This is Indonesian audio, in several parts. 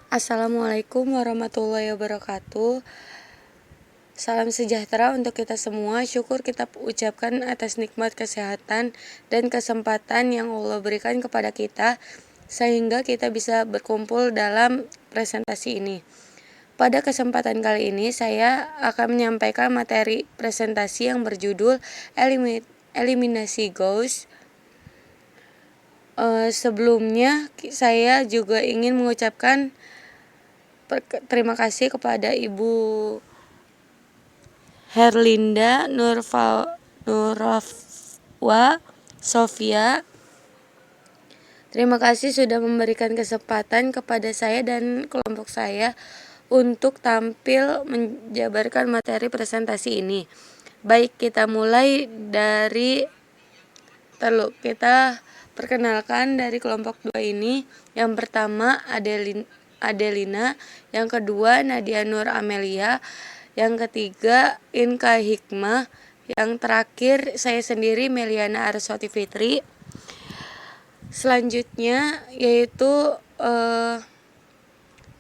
Assalamualaikum warahmatullahi wabarakatuh. Salam sejahtera untuk kita semua. Syukur kita ucapkan atas nikmat kesehatan dan kesempatan yang Allah berikan kepada kita sehingga kita bisa berkumpul dalam presentasi ini. Pada kesempatan kali ini saya akan menyampaikan materi presentasi yang berjudul Eliminasi Gauss. Sebelumnya saya juga ingin mengucapkan terima kasih kepada Ibu Herlinda Nurafwa Sofia. Terima kasih sudah memberikan kesempatan kepada saya dan kelompok saya untuk tampil menjabarkan materi presentasi ini. Baik, kita mulai dari kita perkenalkan dari kelompok 2 ini. Yang pertama Adelina, yang kedua Nadia Nur Amelia, yang ketiga Inka Hikmah, yang terakhir saya sendiri Meliana Arswati Fitri. Selanjutnya yaitu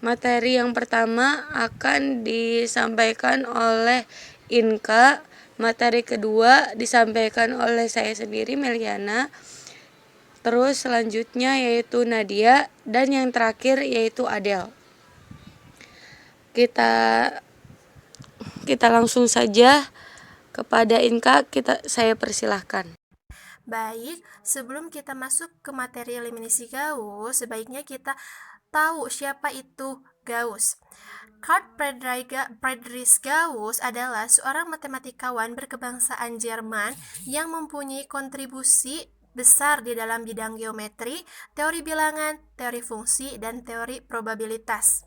materi yang pertama akan disampaikan oleh Inka, materi kedua disampaikan oleh saya sendiri Meliana, terus selanjutnya yaitu Nadia, dan yang terakhir yaitu Adel. Kita langsung saja kepada Inka, saya persilahkan. Baik, sebelum kita masuk ke materi eliminasi Gauss, sebaiknya kita tahu siapa itu Gauss. Carl Friedrich Gauss adalah seorang matematikawan berkebangsaan Jerman yang mempunyai kontribusi besar di dalam bidang geometri, teori bilangan, teori fungsi, dan teori probabilitas.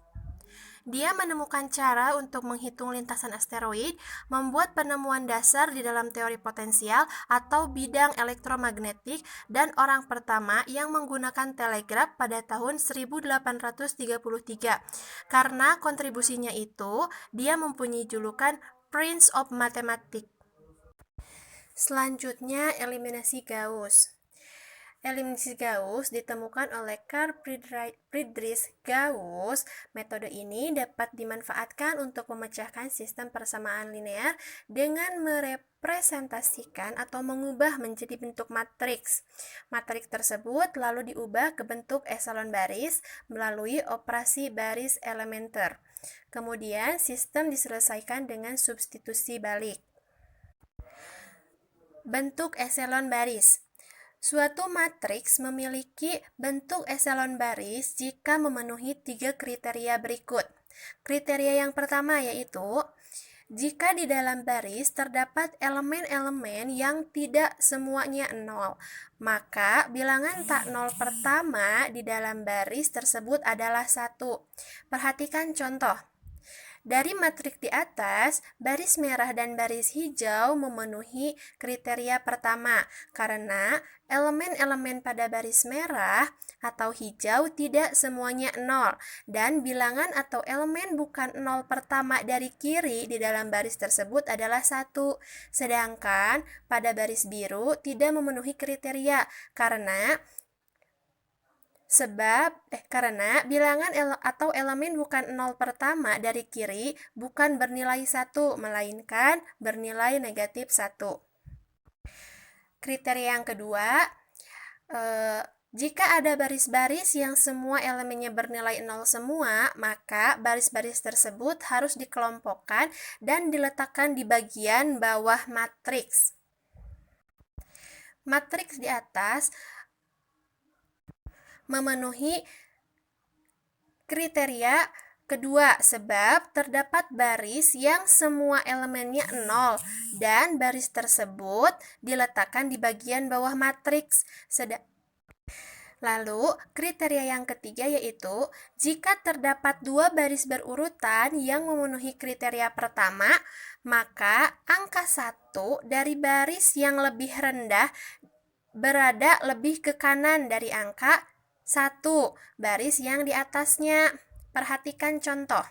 Dia menemukan cara untuk menghitung lintasan asteroid, membuat penemuan dasar di dalam teori potensial atau bidang elektromagnetik, dan orang pertama yang menggunakan telegraf pada tahun 1833. Karena kontribusinya itu, dia mempunyai julukan Prince of Mathematics. Selanjutnya, eliminasi Gauss. Eliminasi Gauss ditemukan oleh Carl Friedrich Gauss. Metode ini dapat dimanfaatkan untuk memecahkan sistem persamaan linear dengan merepresentasikan atau mengubah menjadi bentuk matriks. Matriks tersebut lalu diubah ke bentuk eselon baris melalui operasi baris elementer. Kemudian sistem diselesaikan dengan substitusi balik. Bentuk eselon baris. Suatu matriks memiliki bentuk eselon baris jika memenuhi 3 kriteria berikut. Kriteria yang pertama yaitu jika di dalam baris terdapat elemen-elemen yang tidak semuanya 0, maka bilangan tak 0 pertama di dalam baris tersebut adalah 1. Perhatikan contoh. Dari matriks di atas, baris merah dan baris hijau memenuhi kriteria pertama karena elemen-elemen pada baris merah atau hijau tidak semuanya 0 dan bilangan atau elemen bukan 0 pertama dari kiri di dalam baris tersebut adalah 1. Sedangkan pada baris biru tidak memenuhi kriteria karena bilangan atau elemen bukan 0 pertama dari kiri bukan bernilai 1, melainkan bernilai negatif 1. Kriteria yang kedua, jika ada baris-baris yang semua elemennya bernilai 0 semua, maka baris-baris tersebut harus dikelompokkan dan diletakkan di bagian bawah matriks. Matriks di atas memenuhi kriteria kedua sebab terdapat baris yang semua elemennya 0 dan baris tersebut diletakkan di bagian bawah matriks. Lalu, kriteria yang ketiga yaitu jika terdapat 2 baris berurutan yang memenuhi kriteria pertama, maka angka 1 dari baris yang lebih rendah berada lebih ke kanan dari angka 1 baris yang di atasnya. Perhatikan contoh.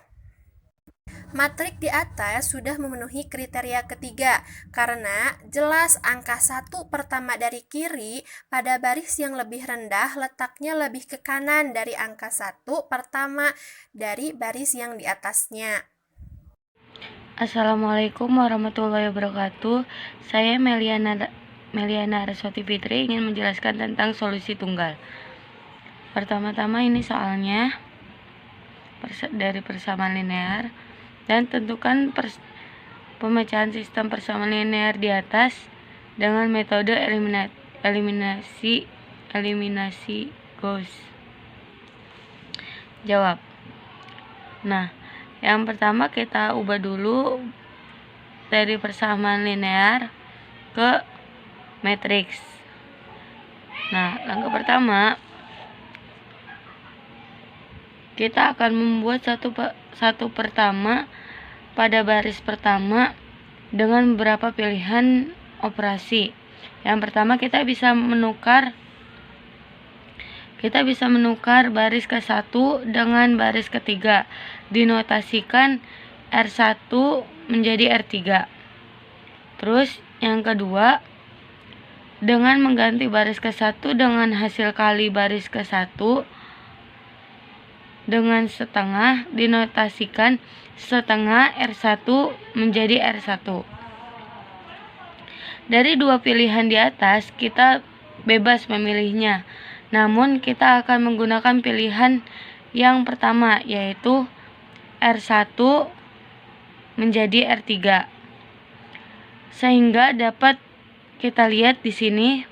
Matrik di atas sudah memenuhi kriteria ketiga, karena jelas angka 1 pertama dari kiri pada baris yang lebih rendah letaknya lebih ke kanan dari angka 1 pertama dari baris yang di atasnya. Assalamualaikum warahmatullahi wabarakatuh. Saya Meliana Arswati Fitri ingin menjelaskan tentang solusi tunggal. Pertama-tama ini soalnya dari persamaan linear, dan tentukan pemecahan sistem persamaan linear di atas dengan metode eliminasi Gauss. Jawab. Nah, yang pertama kita ubah dulu dari persamaan linear ke matriks. Nah, langkah pertama kita akan membuat satu pertama pada baris pertama dengan beberapa pilihan operasi. Yang pertama kita bisa menukar baris ke-1 dengan baris ketiga. Dinotasikan R1 menjadi R3. Terus yang kedua, dengan mengganti baris ke-1 dengan hasil kali baris ke-1 dengan setengah, dinotasikan setengah R1 menjadi R1. Dari dua pilihan di atas, kita bebas memilihnya. Namun, kita akan menggunakan pilihan yang pertama, yaitu R1 menjadi R3. Sehingga dapat kita lihat di sini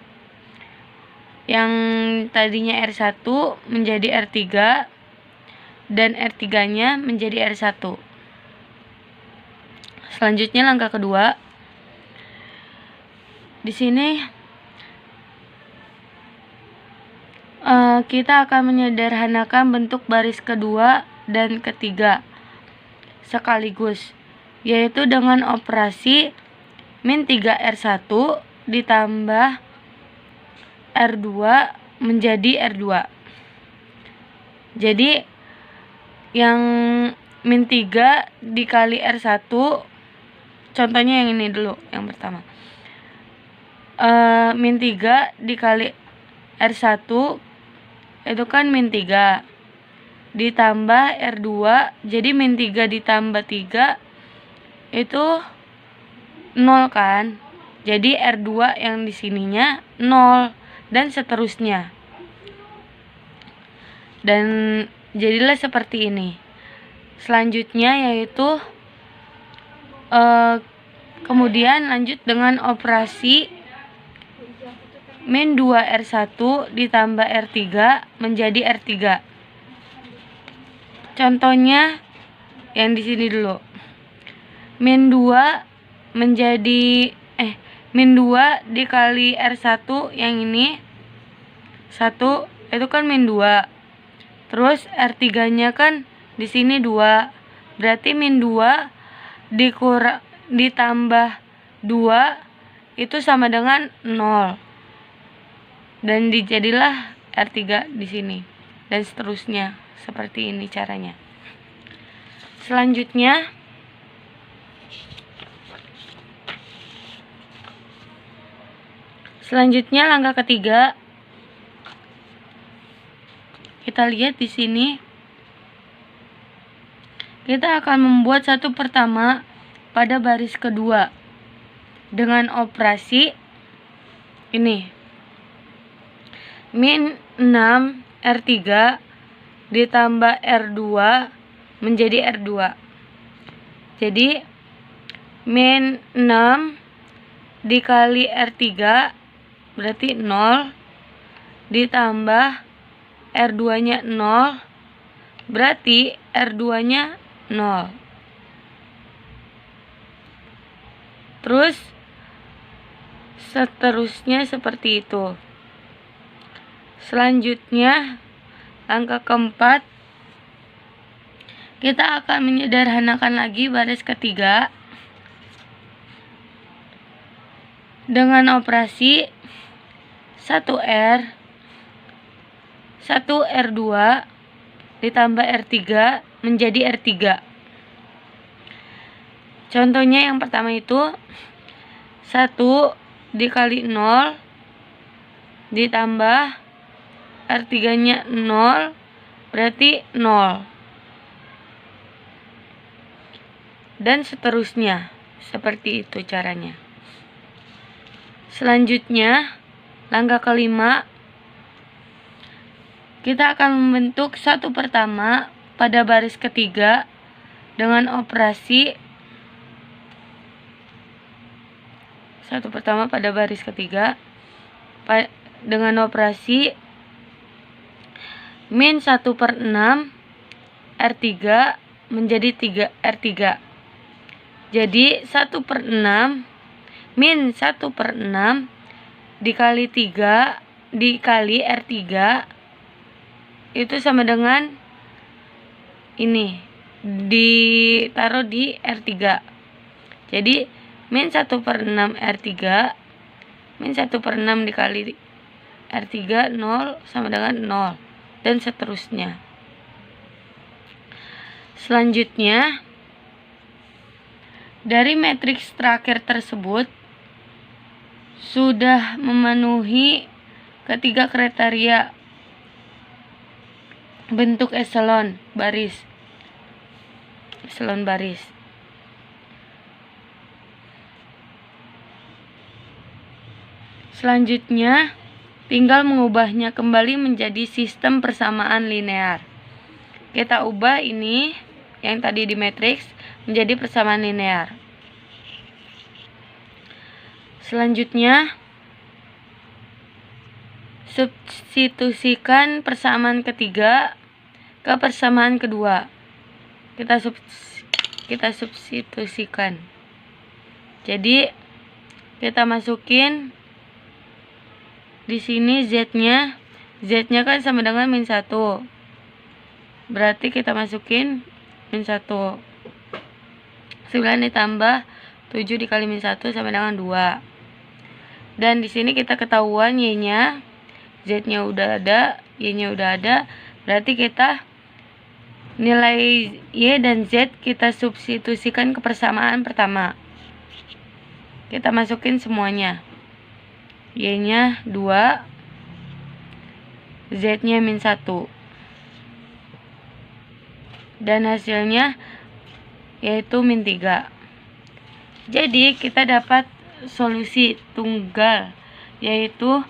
yang tadinya R1 menjadi R3 dan R3-nya menjadi R1. Selanjutnya langkah kedua. Di sini kita akan menyederhanakan bentuk baris kedua dan ketiga sekaligus, yaitu dengan operasi min 3R1 ditambah R2 menjadi R2. Jadi yang min 3 dikali R1, contohnya yang ini dulu, yang pertama. Min 3 dikali R1 itu kan min 3 ditambah R2, jadi min 3 ditambah 3 itu 0 kan. Jadi R2 yang di sininya 0 dan seterusnya. Dan jadilah seperti ini. Selanjutnya yaitu kemudian lanjut dengan operasi min 2R1 ditambah R3 menjadi R3. Contohnya yang di sini dulu. Min 2 menjadi min 2 dikali R1 yang ini 1 itu kan min 2. Terus R3-nya kan di sini 2. Berarti min 2 ditambah 2 itu sama dengan 0. Dan dijadilah R3 di sini. Dan seterusnya. Seperti ini caranya. Selanjutnya langkah ketiga. Kita lihat di sini. Kita akan membuat satu pertama pada baris kedua dengan operasi ini. Min 6 R3 ditambah R2 menjadi R2. Jadi min 6 dikali R3 berarti 0 ditambah R2-nya 0 berarti R2-nya 0. Terus seterusnya seperti itu. Selanjutnya langkah keempat, kita akan menyederhanakan lagi baris ketiga dengan operasi 1R 1R2 ditambah R3 menjadi R3. Contohnya yang pertama itu 1 dikali 0 ditambah R3-nya 0 berarti 0. Dan seterusnya. Seperti itu caranya. Selanjutnya, langkah kelima, kita akan membentuk satu pertama pada baris ketiga dengan operasi satu pertama pada baris ketiga dengan operasi min 1/6 R3 menjadi 3R3. Jadi 1/6 min 1/6 dikali 3 dikali R3 itu sama dengan ini, ditaruh di R3. Jadi min 1/6 R3 min 1/6 dikali R3 0 sama dengan 0 dan seterusnya. Selanjutnya, dari matriks terakhir tersebut sudah memenuhi ketiga kriteria bentuk eselon baris. Selanjutnya, tinggal mengubahnya kembali menjadi sistem persamaan linear. Kita ubah ini yang tadi di matriks menjadi persamaan linear. Selanjutnya, substitusikan persamaan ketiga ke persamaan kedua. Kita substitusikan. Jadi kita masukin di sini Z-nya kan sama dengan min 1. Berarti kita masukin min 1. 9 ditambah 7 dikali min 1 sama dengan 2. Dan di sini kita ketahuan Y-nya, Z-nya udah ada, Y-nya udah ada. Berarti kita nilai Y dan Z kita substitusikan ke persamaan pertama. Kita masukin semuanya. Y-nya 2, Z-nya min 1. Dan hasilnya yaitu min 3. Jadi kita dapat solusi tunggal, yaitu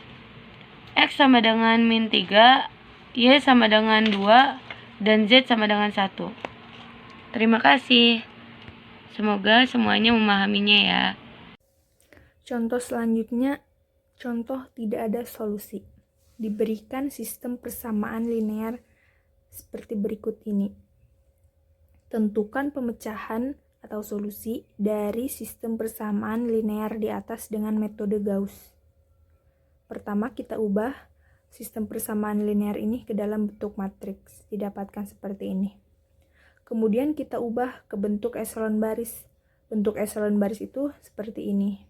X sama dengan min 3, Y sama dengan 2, dan Z sama dengan 1. Terima kasih. Semoga semuanya memahaminya ya. Contoh selanjutnya, contoh tidak ada solusi. Diberikan sistem persamaan linear seperti berikut ini. Tentukan pemecahan atau solusi dari sistem persamaan linear di atas dengan metode Gauss. Pertama, kita ubah sistem persamaan linear ini ke dalam bentuk matriks, didapatkan seperti ini. Kemudian kita ubah ke bentuk eselon baris. Bentuk eselon baris itu seperti ini.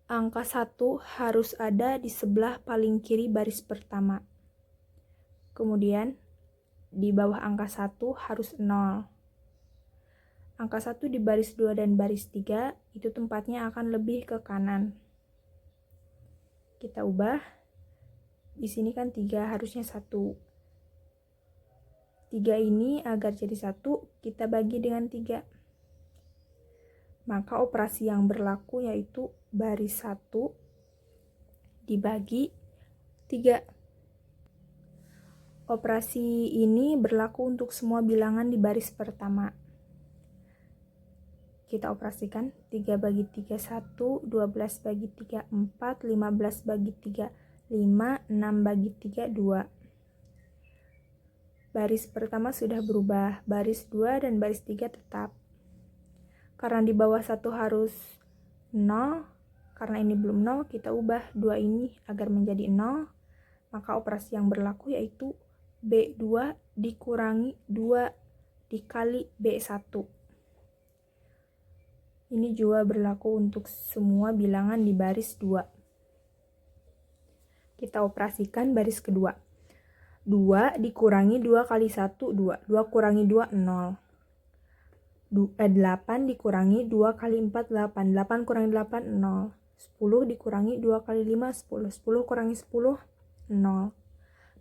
Angka 1 harus ada di sebelah paling kiri baris pertama. Kemudian, di bawah angka 1 harus 0. Angka 1 di baris 2 dan baris 3 itu tempatnya akan lebih ke kanan. Kita ubah. Di sini kan 3 harusnya 1. 3 ini agar jadi 1, kita bagi dengan 3. Maka operasi yang berlaku yaitu baris 1 dibagi 3. Operasi ini berlaku untuk semua bilangan di baris pertama. Kita operasikan 3 bagi 3, 1, 12 bagi 3, 4, 15 bagi 3, 5, 6 bagi 3, 2. Baris pertama sudah berubah, baris 2 dan baris 3 tetap. Karena di bawah 1 harus 0, karena ini belum 0, kita ubah 2 ini agar menjadi 0. Maka operasi yang berlaku yaitu B2 dikurangi 2 dikali B1. Ini juga berlaku untuk semua bilangan di baris 2. Kita operasikan baris kedua. 2 dikurangi 2 kali 1, 2. 2 kurangi 2, 0. 8 dikurangi 2 kali 4, 8. 8 kurangi 8, 0. 10 dikurangi 2 kali 5, 10. 10 kurangi 10, 0.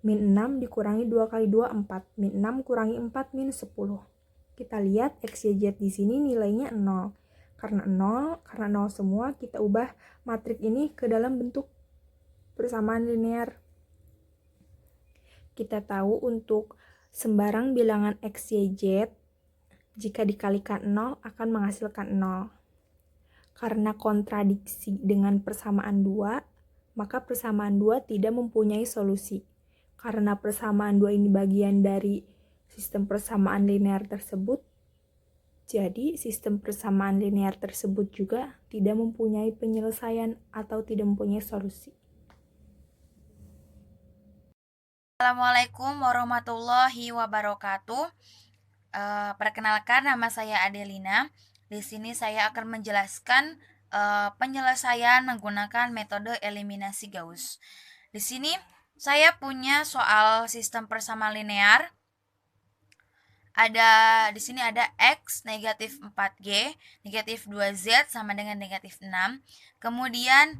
Min 6 dikurangi 2 kali 2, 4. Min 6 kurangi 4, min 10. Kita lihat X, Y, Z di sini nilainya 0. Karena 0 semua, kita ubah matriks ini ke dalam bentuk persamaan linear. Kita tahu untuk sembarang bilangan X, Y, Z, jika dikalikan 0 akan menghasilkan 0. Karena kontradiksi dengan persamaan 2, maka persamaan 2 tidak mempunyai solusi. Karena persamaan 2 ini bagian dari sistem persamaan linear tersebut, jadi sistem persamaan linear tersebut juga tidak mempunyai penyelesaian atau tidak mempunyai solusi. Assalamualaikum warahmatullahi wabarakatuh. Perkenalkan, nama saya Adelina. Di sini saya akan menjelaskan penyelesaian menggunakan metode eliminasi Gauss. Di sini saya punya soal sistem persamaan linear. Di sini ada X negatif 4G, negatif 2Z sama dengan negatif 6. Kemudian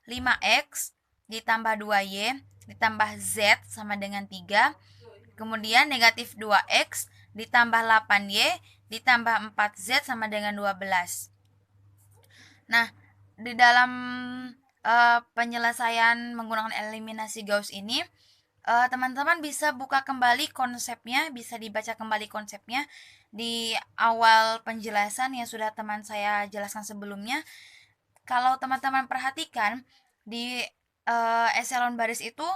5X ditambah 2Y ditambah Z sama dengan 3. Kemudian negatif 2X ditambah 8Y ditambah 4Z sama dengan 12. Nah, di dalam penyelesaian menggunakan eliminasi Gauss ini, teman-teman bisa buka kembali konsepnya, bisa dibaca kembali konsepnya di awal penjelasan yang sudah teman saya jelaskan sebelumnya. Kalau teman-teman perhatikan di eselon baris itu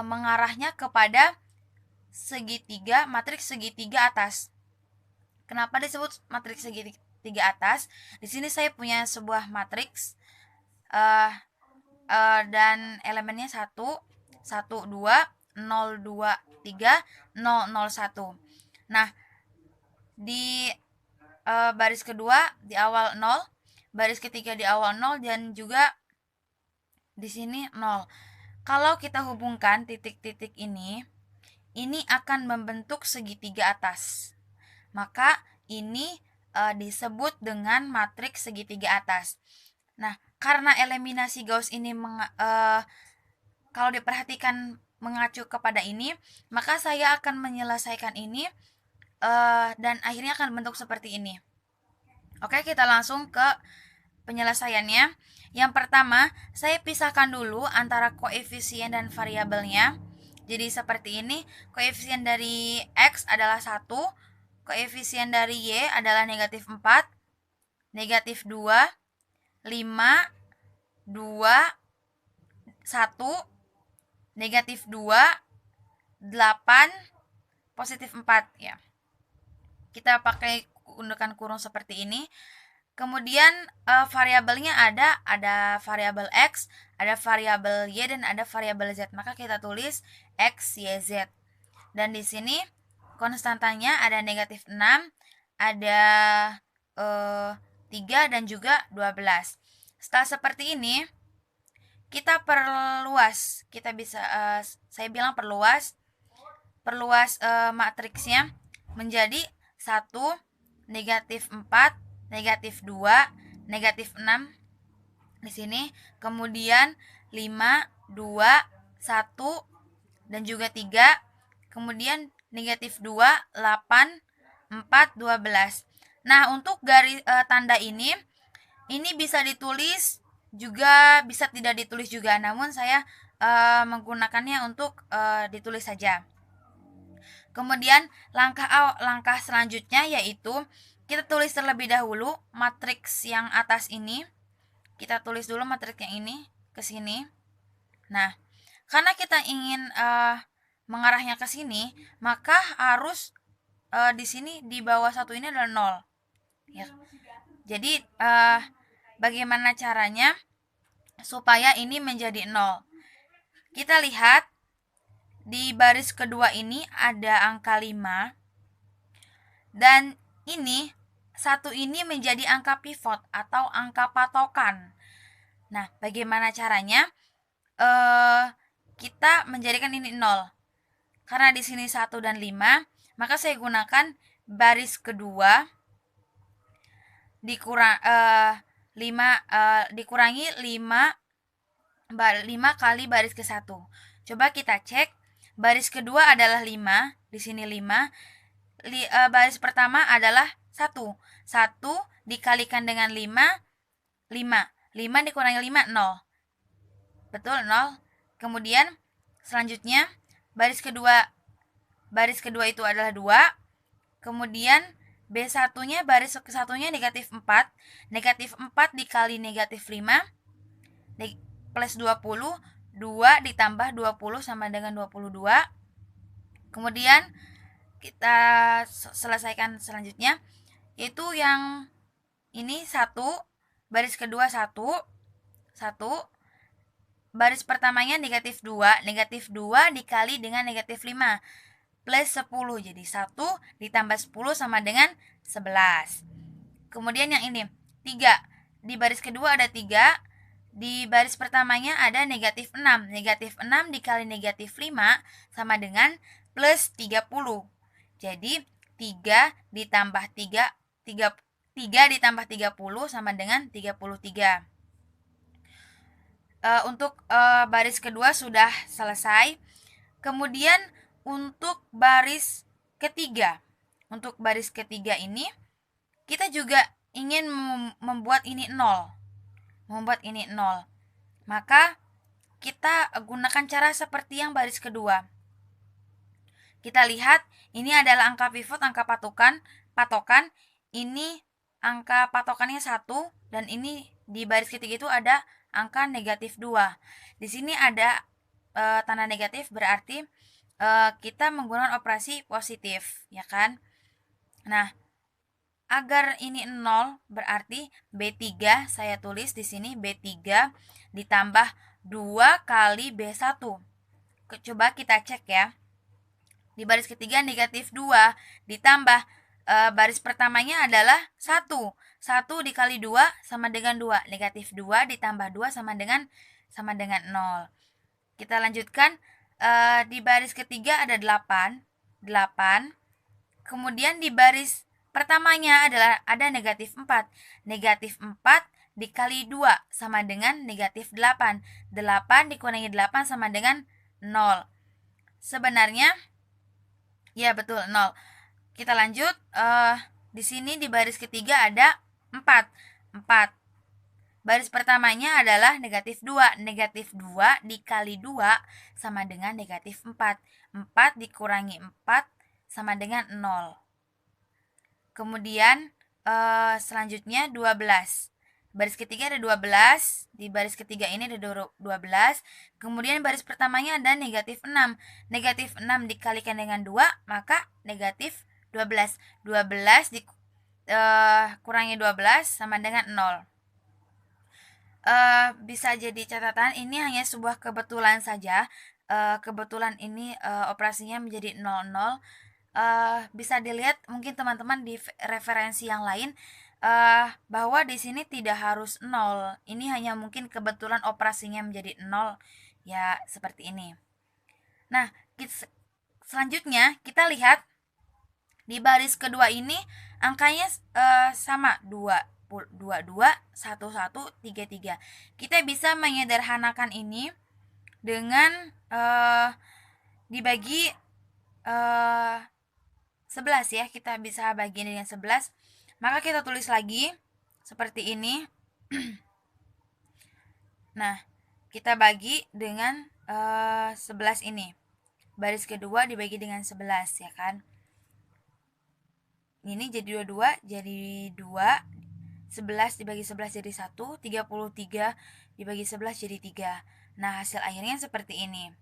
mengarahnya kepada segitiga, matriks segitiga atas. Kenapa disebut matriks segitiga atas? Di sini saya punya sebuah matriks dan elemennya 1, 1, 2, 0, 2, 3, 0, 0, 1. Nah, di baris kedua di awal 0, baris ketiga di awal 0, dan juga di sini 0. Kalau kita hubungkan titik-titik ini akan membentuk segitiga atas. Maka ini disebut dengan matriks segitiga atas. Nah, karena eliminasi Gauss ini kalau diperhatikan mengacu kepada ini, maka saya akan menyelesaikan ini dan akhirnya akan bentuk seperti ini. Oke, kita langsung ke penyelesaiannya. Yang pertama, saya pisahkan dulu antara koefisien dan variabelnya. Jadi seperti ini, koefisien dari X adalah 1, koefisien dari Y adalah negatif 4, negatif 2, 5, 2, 1, negatif 2, 8, positif 4 ya. Kita pakai gundukan kurung seperti ini. Kemudian variabelnya ada variabel X, ada variabel Y, dan ada variabel Z. Maka kita tulis X, Y, Z. Dan di sini konstantanya ada negatif 6, ada 3, dan juga 12. Setelah seperti ini, kita perluas. Kita bisa, saya bilang perluas matriksnya menjadi 1, negatif 4, negatif 2, negatif 6 di sini, kemudian 5, 2, 1, dan juga 3, kemudian negatif 2, 8, 4, 12. Nah, untuk garis tanda ini bisa ditulis juga, bisa tidak ditulis juga, namun saya menggunakannya untuk ditulis saja. Kemudian langkah selanjutnya yaitu kita tulis terlebih dahulu matriks yang atas ini. Kita tulis dulu matriks yang ini ke sini. Nah, karena kita ingin mengarahnya ke sini, maka harus di sini di bawah 1 ini adalah 0. Ya. Jadi bagaimana caranya supaya ini menjadi 0? Kita lihat di baris kedua ini ada angka 5, dan ini 1 ini menjadi angka pivot atau angka patokan. Nah, bagaimana caranya? Kita menjadikan ini 0. Karena di sini 1 dan 5, maka saya gunakan baris kedua dikurangi 5 kali baris ke 1. Coba kita cek. Baris kedua adalah 5, di sini 5. Baris pertama adalah 1. 1 dikalikan dengan 5, 5. 5 dikurangi 5, 0. Betul, 0. Kemudian selanjutnya baris kedua itu adalah 2. Kemudian B1-nya baris ke-1-nya negatif 4. Negatif 4 dikali negatif 5 plus 20. 2 ditambah 20 sama dengan 22. Kemudian kita selesaikan selanjutnya, yaitu yang ini 1, baris kedua 1, baris pertamanya negatif 2. Negatif 2 dikali dengan negatif 5 plus 10. Jadi 1 ditambah 10 sama dengan 11. Kemudian yang ini 3. Di baris kedua ada 3. Di baris pertamanya ada negatif 6. Negatif 6 dikali negatif 5 sama dengan plus 30. Jadi 3 ditambah 3 ditambah 30 sama dengan 33. Untuk baris kedua sudah selesai. Kemudian untuk baris ketiga ini kita juga ingin membuat ini 0. Maka kita gunakan cara seperti yang baris kedua. Kita lihat ini adalah angka pivot, angka patokan. Ini angka patokannya 1, dan ini di baris ketiga itu ada angka negatif 2. Di sini ada tanda negatif, berarti kita menggunakan operasi positif, ya kan? Nah, agar ini 0 berarti B3 saya tulis di sini, B3 ditambah 2 kali B1. Coba kita cek ya. Di baris ketiga negatif 2 ditambah baris pertamanya adalah 1. 1 dikali 2 sama dengan 2. Negatif 2 ditambah 2 sama dengan 0. Kita lanjutkan. Di baris ketiga ada 8. Kemudian di baris pertamanya ada negatif 4. Negatif 4 dikali 2 sama dengan negatif 8. 8 dikurangi 8 sama dengan 0. Sebenarnya ya betul, 0. Kita lanjut. Di sini di baris ketiga ada 4. Baris pertamanya adalah negatif 2. Negatif 2 dikali 2 sama dengan negatif 4. 4 dikurangi 4 sama dengan 0. Kemudian selanjutnya 12. Baris ketiga ada 12. Di baris ketiga ini ada 12. Kemudian baris pertamanya ada negatif 6. Negatif 6 dikalikan dengan 2, maka negatif 12. 12 kurangi 12 sama dengan 0. Bisa jadi catatan, ini hanya sebuah kebetulan saja. Kebetulan ini operasinya menjadi 00. Bisa dilihat mungkin teman-teman di referensi yang lain bahwa di sini tidak harus 0. Ini hanya mungkin kebetulan operasinya menjadi 0, ya seperti ini. Nah, selanjutnya kita lihat di baris kedua ini angkanya sama, 22, 11, 33. Kita bisa menyederhanakan ini dengan dibagi 11 ya. Kita bisa bagi dengan 11. Maka kita tulis lagi seperti ini. Nah, kita bagi dengan 11 ini. Baris kedua dibagi dengan 11, ya kan? Ini jadi 22, jadi 2. 11 dibagi 11 jadi 1, 33 dibagi 11 jadi 3. Nah, hasil akhirnya seperti ini.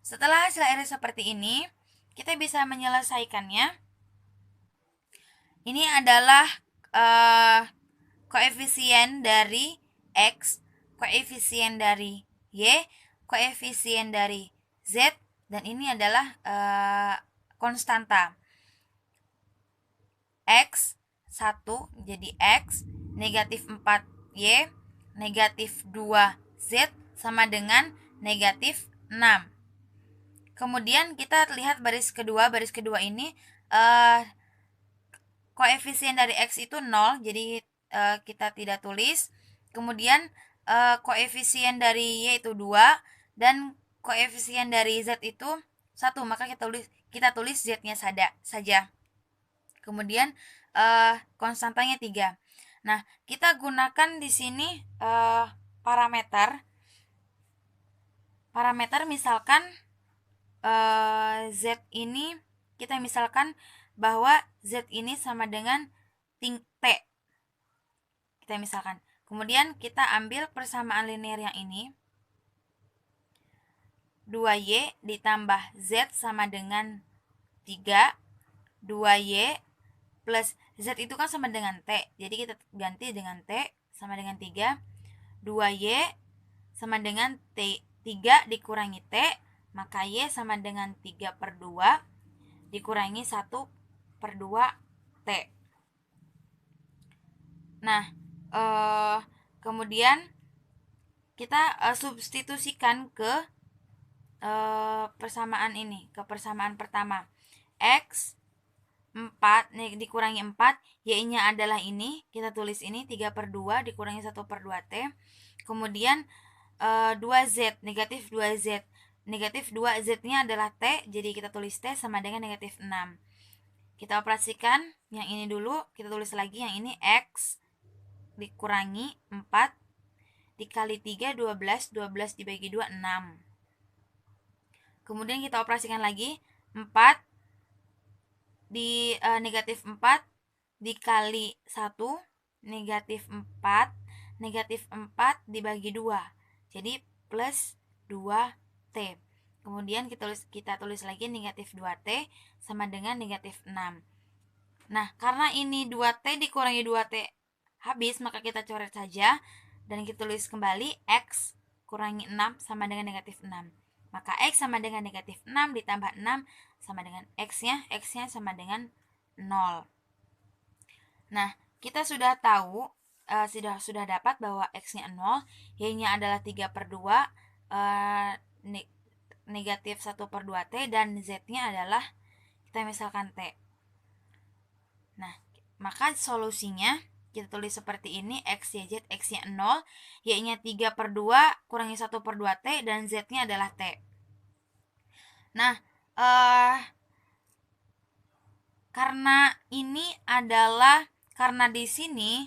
Setelah hasil akhirnya seperti ini, kita bisa menyelesaikannya. Ini adalah koefisien dari X, koefisien dari Y, koefisien dari Z, dan ini adalah konstanta. X 1 jadi X, negatif 4Y, negatif 2Z sama dengan negatif 6. Kemudian kita lihat baris kedua ini koefisien dari X itu 0, jadi kita tidak tulis. Kemudian koefisien dari Y itu 2 dan koefisien dari Z itu 1, maka kita tulis Z-nya saja. Kemudian konstantanya 3. Nah, kita gunakan di sini parameter misalkan Z ini, kita misalkan bahwa Z ini sama dengan T. Kita misalkan. Kemudian kita ambil persamaan linear yang ini. 2Y ditambah Z sama dengan 3. 2Y plus Z itu kan sama dengan T. Jadi kita ganti dengan T sama dengan 3. 2Y sama dengan T. 3 dikurangi T, maka Y sama dengan 3/2 dikurangi 1/2 T. Nah, kemudian kita substitusikan ke persamaan ini, ke persamaan pertama. X 4 dikurangi 4, Y-nya adalah ini, kita tulis ini 3/2 dikurangi 1/2 T. Kemudian 2Z, negatif 2Z. Negatif 2Z-nya adalah T, jadi kita tulis T sama dengan negatif 6. Kita operasikan yang ini dulu, kita tulis lagi yang ini X dikurangi 4 dikali 3, 12, 12 dibagi 2, 6. Kemudian kita operasikan lagi 4 di negatif 4 dikali 1, negatif 4, negatif 4 dibagi 2. Jadi plus 2T. Kemudian kita tulis lagi negatif 2T sama dengan negatif 6. Nah, karena ini 2T dikurangi 2T habis, maka kita coret saja dan kita tulis kembali X kurangi 6 sama dengan negatif 6. Maka X sama dengan negatif 6 ditambah 6 sama dengan X-nya sama dengan 0. Nah, kita sudah tahu, sudah dapat bahwa X-nya 0, Y-nya adalah 3/2, negatif 1/2 T, dan Z-nya adalah, kita misalkan T. Nah, maka solusinya kita tulis seperti ini, X, Y, Z, X-nya 0, Y-nya 3/2 kurangi 1/2 T, dan Z-nya adalah T. Nah, karena di sini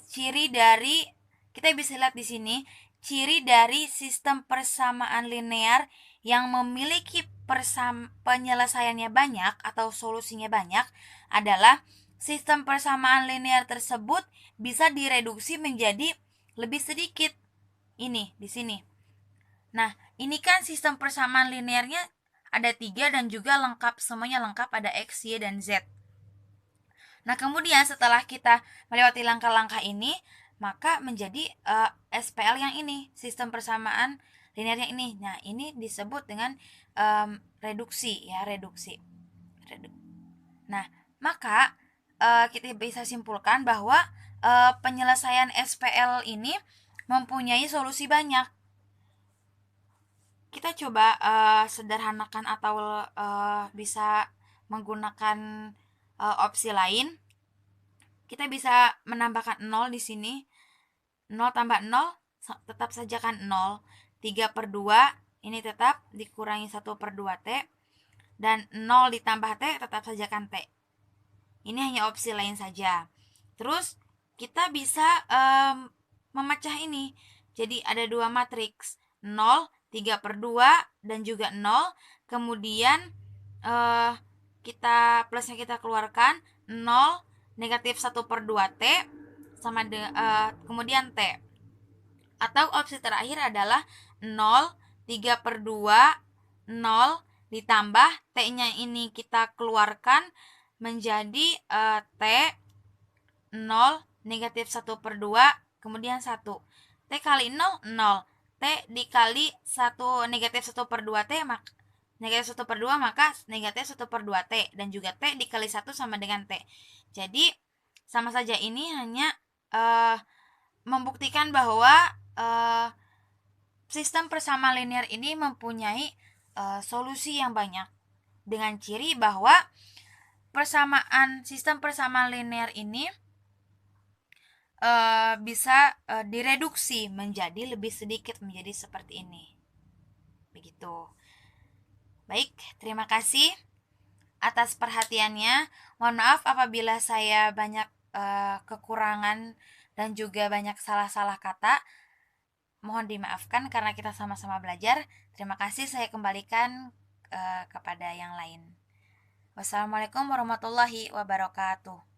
ciri dari, kita bisa lihat di sini, ciri dari sistem persamaan linear yang memiliki penyelesaiannya banyak atau solusinya banyak adalah sistem persamaan linear tersebut bisa direduksi menjadi lebih sedikit. Ini di sini. Nah, ini kan sistem persamaan linearnya ada 3 dan juga lengkap, semuanya lengkap, ada X, Y, dan Z. Nah, kemudian setelah kita melewati langkah-langkah ini, maka menjadi SPL yang ini, sistem persamaan linear yang ini. Nah, ini disebut dengan reduksi, ya, reduksi. Nah, maka kita bisa simpulkan bahwa penyelesaian SPL ini mempunyai solusi banyak. Kita coba sederhanakan atau bisa menggunakan opsi lain. Kita bisa menambahkan 0 di sini. 0 tambah 0 tetap saja kan 0. 3/2 ini tetap dikurangi 1/2 T. Dan 0 ditambah T tetap saja kan T. Ini hanya opsi lain saja. Terus kita bisa memecah ini. Jadi ada 2 matriks. 0, 3/2 dan juga 0. Kemudian plusnya kita keluarkan 0 negatif 1/2 T sama kemudian T. Atau opsi terakhir adalah 0, 3/2, 0 ditambah T-nya ini kita keluarkan menjadi T 0 negatif 1/2 kemudian 1. T kali 0, 0. T dikali 1 negatif 1/2 T, maka negatif 1/2 maka negatif 1/2 T, dan juga T dikali 1 sama dengan T. Jadi sama saja, ini hanya membuktikan bahwa sistem persamaan linear ini mempunyai solusi yang banyak dengan ciri bahwa sistem persamaan linear ini bisa direduksi menjadi lebih sedikit, menjadi seperti ini. Begitu. Baik, terima kasih atas perhatiannya. Mohon maaf apabila saya banyak kekurangan dan juga banyak salah-salah kata. Mohon dimaafkan karena kita sama-sama belajar. Terima kasih, saya kembalikan kepada yang lain. Wassalamualaikum warahmatullahi wabarakatuh.